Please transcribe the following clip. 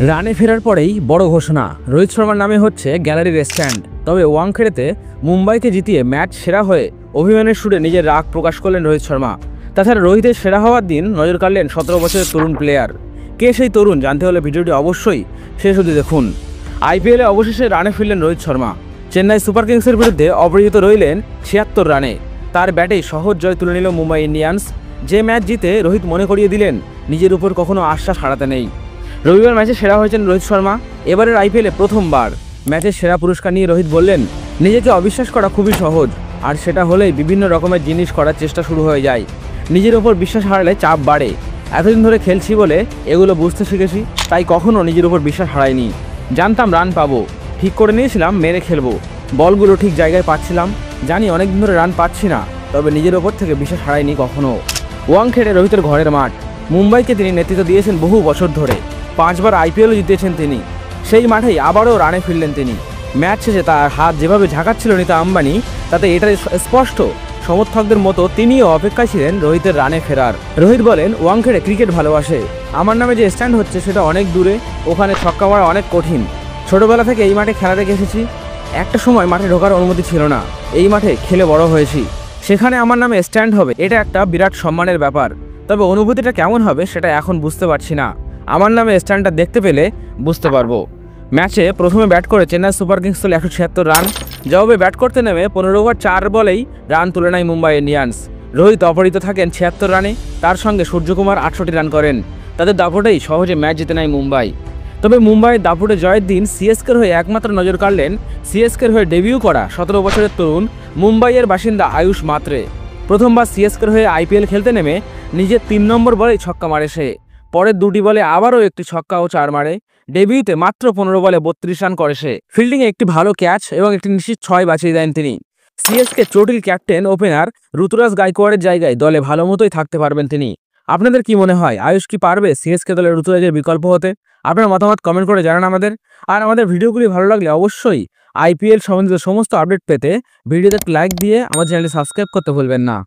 রানে ফেরার পরেই বড় ঘোষণা, রোহিত শর্মার নামে হচ্ছে গ্যালারির স্ট্যান্ড। তবে ওয়াংখেড়েতে মুম্বাইকে জিতিয়ে ম্যাচ সেরা হয়ে অভিমানের সুরে নিজের রাগ প্রকাশ করলেন রোহিত শর্মা। তাছাড়া রোহিতের সেরা হওয়ার দিন নজর কাড়লেন 17 বছরের তরুণ প্লেয়ার। কে সেই তরুণ জানতে হলে ভিডিওটি অবশ্যই শেষ অবধি দেখুন। আইপিএলে অবশেষে রানে ফিরলেন রোহিত শর্মা। চেন্নাই সুপার কিংসের বিরুদ্ধে অপরাজিত রইলেন 76 রানে। তার ব্যাটেই সহজ জয় তুলে নিল মুম্বাই ইন্ডিয়ান্স। যে ম্যাচ জিতে রোহিত মনে করিয়ে দিলেন নিজের উপর কখনো আশ্বাস হারাতে নেই। রবিবার ম্যাচে সেরা হয়েছেন রোহিত শর্মা। এবারের আইপিএলে প্রথমবার ম্যাচের সেরা পুরস্কার নিয়ে রোহিত বললেন, নিজেকে অবিশ্বাস করা খুবই সহজ, আর সেটা হলেই বিভিন্ন রকমের জিনিস করার চেষ্টা শুরু হয়ে যায়। নিজের ওপর বিশ্বাস হারালে চাপ বাড়ে। এতদিন ধরে খেলছি বলে এগুলো বুঝতে শিখেছি, তাই কখনো নিজের উপর বিশ্বাস হারাইনি। জানতাম রান পাবো, ঠিক করে নিয়েছিলাম মেরে খেলবো। বলগুলো ঠিক জায়গায় পাচ্ছিলাম। জানি অনেকদিন ধরে রান পাচ্ছি না, তবে নিজের ওপর থেকে বিশ্বাস হারাইনি কখনো। ওয়াংখেড়ে রোহিতের ঘরের মাঠ। মুম্বাইকে তিনি নেতৃত্ব দিয়েছেন বহু বছর ধরে। 5 বার আইপিএলও জিতেছেন তিনি। সেই মাঠেই আবারও রানে ফিরলেন তিনি। ম্যাচ শেষে তার হাত যেভাবে ঝাঁকাচ্ছিল নীতা আম্বানি, তাতে এটা স্পষ্ট সমর্থকদের মতো তিনিও অপেক্ষায় ছিলেন রোহিতের রানে ফেরার। রোহিত বলেন, ওয়াংখেড়ে ক্রিকেট ভালোবাসে। আমার নামে যে স্ট্যান্ড হচ্ছে সেটা অনেক দূরে, ওখানে ছক্কা মারা অনেক কঠিন। ছোটবেলা থেকে এই মাঠে খেলা দেখে এসেছি। একটা সময় মাঠে ঢোকার অনুমতি ছিল না। এই মাঠে খেলে বড় হয়েছি। সেখানে আমার নামে স্ট্যান্ড হবে, এটা একটা বিরাট সম্মানের ব্যাপার। তবে অনুভূতিটা কেমন হবে সেটা এখন বুঝতে পারছি না। আমার নামে স্ট্যান্ডটা দেখতে পেলে বুঝতে পারবো। ম্যাচে প্রথমে ব্যাট করে চেন্নাই সুপার কিংস তোলে 176 রান। জবাবে ব্যাট করতে নেমে 15 ওভার 4 বলেই রান তুলে নেয় মুম্বাই ইন্ডিয়ান্স। রোহিত অপরাজিত থাকেন 76 রানে। তার সঙ্গে সূর্যকুমার 68 রান করেন। তাদের দাপটেই সহজে ম্যাচ জিতে নেয় মুম্বাই। তবে মুম্বাইয়ের দাপটে জয়ের দিন সিএসকের হয়ে একমাত্র নজর কাড়লেন সিএসকের হয়ে ডেবিউ করা 17 বছরের তরুণ মুম্বাইয়ের বাসিন্দা আয়ুষ মাত্রে। প্রথমবার সিএসকের হয়ে আইপিএল খেলতে নেমে নিজের 3 নম্বর বলেই ছক্কা মারে সে। পরের 2টি বলে আবারও একটি ছক্কা ও 4 মারে। ডেবিউতে মাত্র 15 বলে 32 রান করে সে। ফিল্ডিংয়ে একটি ভালো ক্যাচ এবং একটি নিশ্চিত 6 বাঁচিয়ে দেন তিনি। সিএসকে চটিল ক্যাপ্টেন ওপেনার ঋতুরাজ গায়কোয়াড়ের জায়গায় দলে ভালো মতোই থাকতে পারবেন তিনি। আপনাদের কি মনে হয়, আয়ুষ কি পারবে সিএসকে দলের ঋতুরাজের বিকল্প হতে? আপনার মতামত কমেন্ট করে জানান আমাদের। আর আমাদের ভিডিওগুলি ভালো লাগলে অবশ্যই আইপিএল সম্বন্ধিত সমস্ত আপডেট পেতে ভিডিওতে লাইক দিয়ে আমাদের চ্যানেলটি সাবস্ক্রাইব করতে ভুলবেন না।